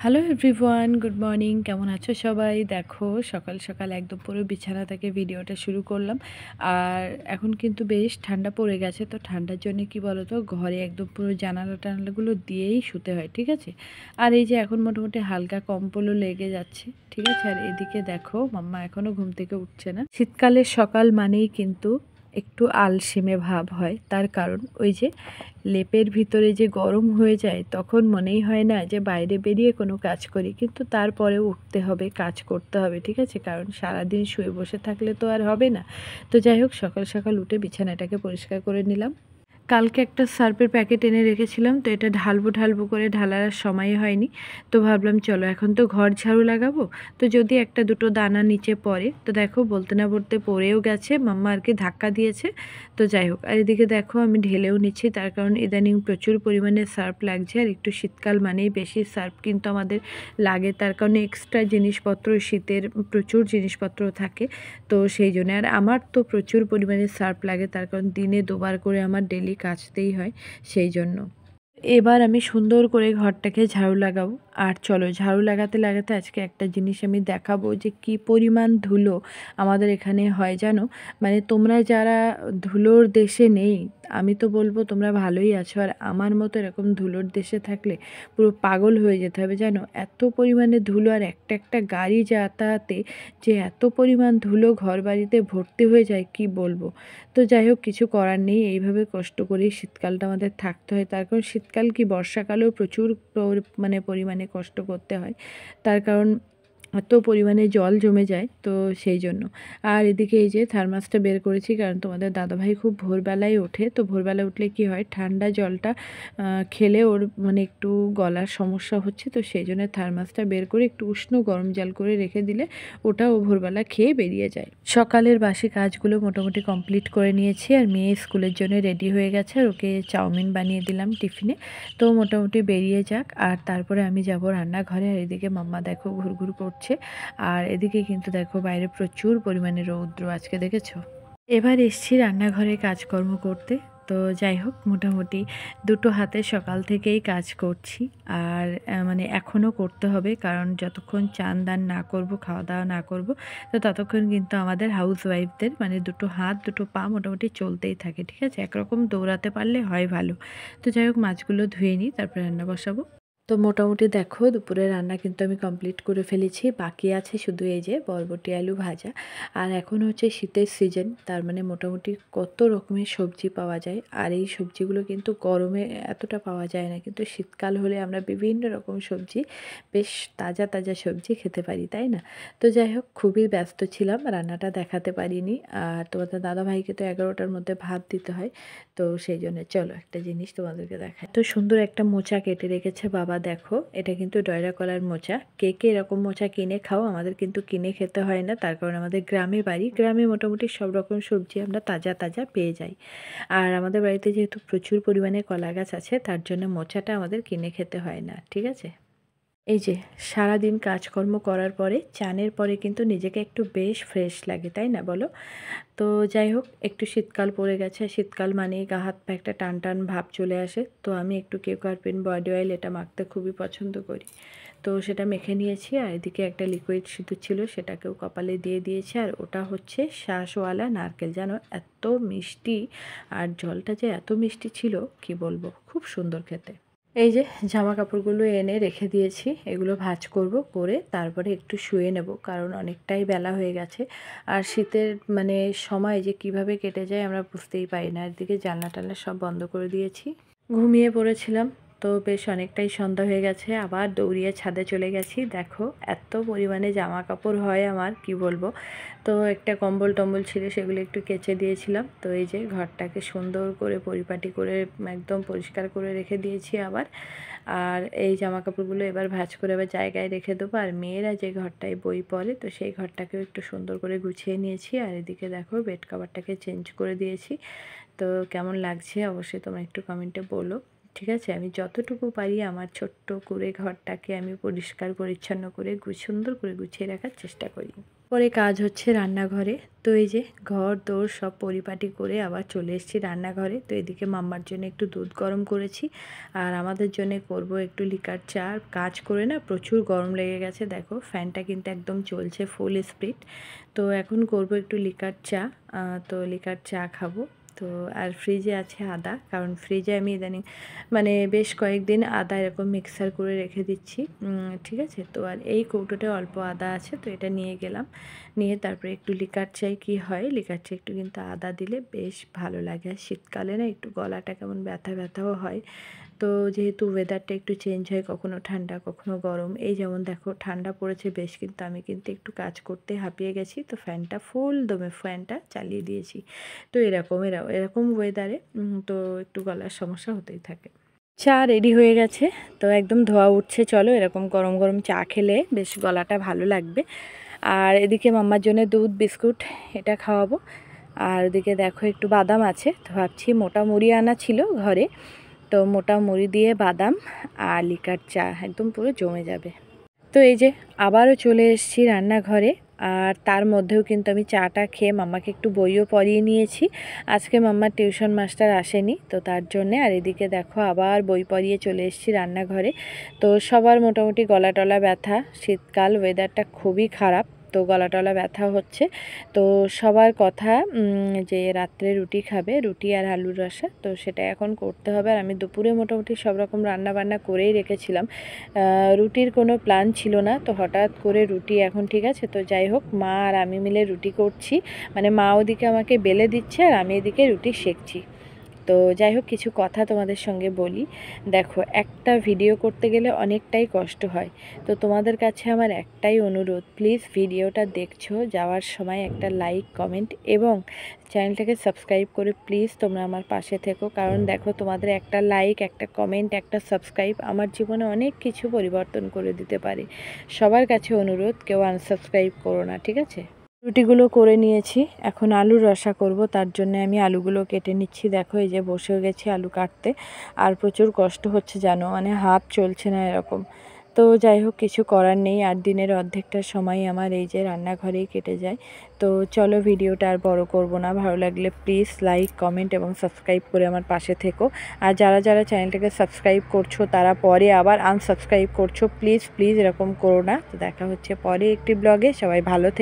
Hello everyone, good morning. কেমন আছো সবাই? দেখো সকাল সকাল একদম পুরো বিছানা থেকে ভিডিওটা শুরু করলাম। আর এখন কিন্তু বেশ ঠান্ডা পড়ে গেছে, তো ঠান্ডার জন্য কি বলো তো, ঘরে একদম পুরো জানালা টানালাগুলো দিয়েই শুতে হয়, ঠিক আছে। আর এই যে এখন মোটামুটি হালকা কম্বলও লেগে যাচ্ছে, ঠিক আছে। আর এদিকে দেখো মাম্মা এখনও ঘুম থেকে উঠছে না। শীতকালের সকাল মানেই কিন্তু একটু আলসেমে ভাব হয়, তার কারণ ওই যে লেপের ভিতরে যে গরম হয়ে যায়, তখন মনেই হয় না যে বাইরে বেরিয়ে কোনো কাজ করি, কিন্তু তারপরেও উঠতে হবে, কাজ করতে হবে, ঠিক আছে। কারণ সারাদিন শুয়ে বসে থাকলে তো আর হবে না। তো যাই হোক, সকাল সকাল উঠে বিছানাটাকে পরিষ্কার করে নিলাম। কালকে একটা সার্ফের প্যাকেট এনে রেখেছিলাম, তো এটা ঢালবো ঢালবো করে ঢালার আর সময় হয়নি। তো ভাবলাম চলো এখন তো ঘর ঝাড়ু লাগাবো, তো যদি একটা দুটো দানা নিচে পড়ে, তো দেখো বলতে না বলতে পড়েও গেছে, মাম্মা আর কি ধাক্কা দিয়েছে। তো যাই হোক, আর এদিকে দেখো আমি ঢেলেও নিচ্ছি, তার কারণ ইদানিং প্রচুর পরিমাণে সার্ফ লাগছে। আর একটু শীতকাল মানেই বেশি সার্ফ কিন্তু আমাদের লাগে, তার কারণে এক্সট্রা জিনিসপত্র, শীতের প্রচুর জিনিসপত্র থাকে। তো সেই জন্য আর আমার তো প্রচুর পরিমাণে সার্ফ লাগে, তার কারণ দিনে দুবার করে আমার ডেলি কাচতেই হয়, সেই জন্য। এবার আমি সুন্দর করে ঘরটাকে ঝাড়ু লাগাবো। আর চলো ঝাড়ু লাগাতে লাগাতে আজকে একটা জিনিস আমি দেখাবো যে কি পরিমাণ ধুলো আমাদের এখানে হয় জানো। মানে তোমরা যারা ধুলোর দেশে নেই, আমি তো বলবো তোমরা ভালোই আছো। আর আমার মতো এরকম ধুলোর দেশে থাকলে পুরো পাগল হয়ে যেতে হবে জানো। এত পরিমাণে ধুলো, আর একটা একটা গাড়ি যাতায়াতে যে এত পরিমাণ ধুলো ঘর বাড়িতে ভর্তি হয়ে যায় কি বলবো। তো যাই হোক, কিছু করার নেই, এইভাবে কষ্ট করেই শীতকালটা আমাদের থাকতে হয়। তার কারণ শীতকাল কি বর্ষাকালেও প্রচুর পরিমাণে কষ্ট করতে হয়, তার কারণ এত পরিমাণে জল জমে যায়, তো সেই জন্য। আর এদিকে এই যে থার্মাসটা বের করেছি, কারণ তোমাদের দাদাভাই খুব ভোরবেলায় ওঠে, তো ভোরবেলায় উঠলে কি হয়, ঠান্ডা জলটা খেলে ওর মানে একটু গলার সমস্যা হচ্ছে, তো সেই জন্য থার্মাসটা বের করে একটু উষ্ণ গরম জল করে রেখে দিলে ওটা ও ভোরবেলা খেয়ে বেরিয়ে যায়। সকালের বাসি কাজগুলো মোটামুটি কমপ্লিট করে নিয়েছি, আর মেয়ে স্কুলের জন্য রেডি হয়ে গেছে, আর ওকে চাউমিন বানিয়ে দিলাম টিফিনে। তো মোটামুটি বেরিয়ে যাক, আর তারপরে আমি যাব রান্নাঘরে। আর এদিকে মাম্মা দেখো ঘুরঘুর করছে, আর এদিকে কিন্তু দেখো বাইরে প্রচুর পরিমাণে রৌদ্র আজকে, দেখেছো। এবার এসছি রান্নাঘরে কাজকর্ম করতে। তো যাই হোক, মোটামুটি দুটো হাতে সকাল থেকেই কাজ করছি। আর মানে এখনও করতে হবে, কারণ যতক্ষণ চান দান না করব, খাওয়া দাওয়া না করব, তো ততক্ষণ কিন্তু আমাদের হাউস ওয়াইফদের মানে দুটো হাত দুটো পা মোটামুটি চলতেই থাকে, ঠিক আছে। একরকম দৌড়াতে পারলে হয় ভালো। তো যাই হোক, মাছগুলো ধুয়ে নিই, তারপরে রান্না বসাবো। তো মোটামুটি দেখো দুপুরের রান্না কিন্তু আমি কমপ্লিট করে ফেলেছি, বাকি আছে শুধু এই যে বরবটি আলু ভাজা। আর এখন হচ্ছে শীতের সিজন, তার মানে মোটামুটি কত রকমের সবজি পাওয়া যায়। আর এই সবজিগুলো কিন্তু গরমে এতটা পাওয়া যায় না, কিন্তু শীতকাল হলে আমরা বিভিন্ন রকম সবজি, বেশ তাজা তাজা সবজি খেতে পারি, তাই না। তো যাই হোক, খুবই ব্যস্ত ছিলাম, রান্নাটা দেখাতে পারিনি। আর তোমাদের দাদাভাইকে তো 11টার মধ্যে ভাত দিতে হয়, তো সেই জন্য চলো একটা জিনিস তোমাদেরকে দেখাই। তো সুন্দর একটা মোচা কেটে রেখেছে বাবা, দেখো এটা কিন্তু ডয়রা কলার মোচা। কে কে এরকম মোচা কিনে খাও? আমাদের কিন্তু কিনে খেতে হয় না, তার কারণ আমাদের গ্রামে বাড়ি, গ্রামে মোটামুটি সব রকম সবজি আমরা তাজা তাজা পেয়ে যাই। আর আমাদের বাড়িতে যেহেতু প্রচুর পরিমাণে কলা গাছ আছে, তার জন্য মোচাটা আমাদের কিনে খেতে হয় না, ঠিক আছে। এই যে সারাদিন কাজকর্ম করার পরে চানের পরে কিন্তু নিজেকে একটু বেশ ফ্রেশ লাগে, তাই না বলো। তো যাই হোক, একটু শীতকাল পড়ে গেছে, শীতকাল মানেই গা হাত পা একটা টান টান ভাব চলে আসে। তো আমি একটু কেওকার্পিন বডি অয়েল এটা মাখতে খুবই পছন্দ করি, তো সেটা মেখে নিয়েছি। আর এদিকে একটা লিকুইড সিঁদুর ছিল, সেটাকেও কপালে দিয়ে দিয়েছি। আর ওটা হচ্ছে শ্বাসওয়ালা নারকেল, জানো এত মিষ্টি, আর জলটা যে এত মিষ্টি ছিল কি বলবো, খুব সুন্দর খেতে। এই যে জামা কাপড়গুলো এনে রেখে দিয়েছি, এগুলো ভাঁজ করব, করে তারপরে একটু শুয়ে নেব, কারণ অনেকটাই বেলা হয়ে গেছে। আর শীতের মানে সময় যে কিভাবে কেটে যায় আমরা বুঝতেই পারি না। একদিকে জানলা টানলা সব বন্ধ করে দিয়েছি, ঘুমিয়ে পড়েছিলাম। তো বেশ অনেকটাই সন্ধ্যা হয়ে গেছে, আবার দৌড়িয়ে ছাদে চলে গেছি। দেখো এত পরিমাণে জামা কাপড় হয় আমার কি বলবো। তো একটা কম্বল টম্বল ছিল, সেগুলো একটু কেচে দিয়েছিলাম। তো এই যে ঘরটাকে সুন্দর করে পরিপাটি করে একদম পরিষ্কার করে রেখে দিয়েছি আবার। আর এই জামা কাপড়গুলো এবার ভাঁজ করে আবার জায়গায় রেখে দেবো। আর মেয়েরা যে ঘরটায় বই পড়ে, তো সেই ঘরটাকেও একটু সুন্দর করে গুছিয়ে নিয়েছি। আর এদিকে দেখো বেড কভারটাকে চেঞ্জ করে দিয়েছি। তো কেমন লাগছে অবশ্যই তোমরা একটু কমেন্টে বলো, ঠিক আছে। আমি যতটুকু পারি আমার ছোট্ট করে ঘরটাকে আমি পরিষ্কার পরিচ্ছন্ন করে সুন্দর করে গুছিয়ে রাখার চেষ্টা করি। পরে কাজ হচ্ছে রান্নাঘরে। তো এই যে ঘর দোর সব পরিপাটি করে আবার চলে এসেছি রান্নাঘরে। তো এদিকে মাম্মার জন্য একটু দুধ গরম করেছি, আর আমাদের জন্য করব একটু লিকার চা। আর কাজ করে না প্রচুর গরম লেগে গেছে, দেখো ফ্যানটা কিন্তু একদম চলছে ফুল স্পিড। তো এখন করব একটু লিকার চা। তো লিকার চা খাবো। তো আর ফ্রিজে আছে আদা, কারণ ফ্রিজে আমি ইদানিং মানে বেশ কয়েকদিন আদা এরকম মিক্সার করে রেখে দিচ্ছি। ঠিক আছে, তো আর এই কৌটোতে অল্প আদা আছে, তো এটা নিয়ে গেলাম। নিয়ে তারপরে একটু লিকার চাই কি হয়, লিকার চাই একটু কিন্তু আদা দিলে বেশ ভালো লাগে। আর শীতকালে না একটু গলাটা কেমন ব্যথা ব্যথাও হয়। তো যেহেতু ওয়েদারটা একটু চেঞ্জ হয়, কখনো ঠান্ডা কখনো গরম, এই যেমন দেখো ঠান্ডা পড়েছে বেশ, কিন্তু আমি কিন্তু একটু কাজ করতে হাঁপিয়ে গেছি, তো ফ্যানটা ফুল দমে ফ্যানটা চালিয়ে দিয়েছি। তো এরকম ওয়েদারে তো একটু গলার সমস্যা হতেই থাকে। চা রেডি হয়ে গেছে, তো একদম ধোয়া উঠছে। চলো, এরকম গরম গরম চা খেলে বেশ গলাটা ভালো লাগবে। আর এদিকে মাম্মার জন্য দুধ বিস্কুট এটা খাওয়াবো। আর ওদিকে দেখো একটু বাদাম আছে, তো ভাবছি মোটা মুড়ি আনা ছিল ঘরে, তো মোটা মুড়ি দিয়ে বাদাম আর লিকার চা একদম পুরো জমে যাবে। তো এই যে আবারও চলে এসেছি রান্নাঘরে। আর তার মধ্যেও কিন্তু আমি চাটা খেয়ে মাম্মাকে একটু বইও পড়িয়ে নিয়েছি। আজকে মাম্মার টিউশন মাস্টার আসেনি, তো তার জন্যে। আর এদিকে দেখো আবার বই পড়িয়ে চলে এসেছি রান্নাঘরে। তো সবার মোটামুটি গলা টলা ব্যথা, শীতকাল ওয়েদারটা খুবই খারাপ, তো গলা টলা ব্যথা হচ্ছে। তো সবার কথা যে রাত্রে রুটি খাবে, রুটি আর আলুর রসা, তো সেটা এখন করতে হবে। আর আমি দুপুরে মোটামুটি সব রকম রান্না বান্না করেই রেখেছিলাম। রুটির কোনো প্ল্যান ছিল না, তো হঠাৎ করে রুটি এখন ঠিক আছে। তো যাই হোক, মা আর আমি মিলে রুটি করছি, মানে মা ওদিকে আমাকে বেলে দিচ্ছে আর আমি এদিকে রুটি সেঁকছি। তো যাই হোক, কিছু কথা তোমাদের সঙ্গে বলি। দেখো, একটা ভিডিও করতে গেলে অনেকটাই কষ্ট হয়। তো তোমাদের কাছে আমার একটাই অনুরোধ, প্লিজ ভিডিওটা দেখছো যাওয়ার সময় একটা লাইক কমেন্ট এবং চ্যানেলটাকে সাবস্ক্রাইব করে প্লিজ তোমরা আমার পাশে থেকো। কারণ দেখো, তোমাদের একটা লাইক, একটা কমেন্ট, একটা সাবস্ক্রাইব আমার জীবনে অনেক কিছু পরিবর্তন করে দিতে পারে। সবার কাছে অনুরোধ, কেউ আনসাবস্ক্রাইব করো না, ঠিক আছে? রুটিগুলো করে নিয়েছি, এখন আলুর রসা করব। তার জন্য আমি আলুগুলো কেটে নিচ্ছি। দেখো, এই যে বসে গেছি আলু কাটতে, আর প্রচুর কষ্ট হচ্ছে জানো, মানে হাত চলছে না এরকম। তো যাই হোক, কিছু করার নেই। আর দিনের অর্ধেকটা সময় আমার এই যে রান্নাঘরেই কেটে যায়। তো চলো, ভিডিওটা আর বড় করব না। ভালো লাগলে প্লিজ লাইক কমেন্ট এবং সাবস্ক্রাইব করে আমার পাশে থেকো। আর যারা যারা চ্যানেলটাকে সাবস্ক্রাইব করছো তারা পরে আবার আনসাবস্ক্রাইব করছো, প্লিজ প্লিজ এরকম করো না। তো দেখা হচ্ছে পরে একটি ব্লগে। সবাই ভালো থেকো।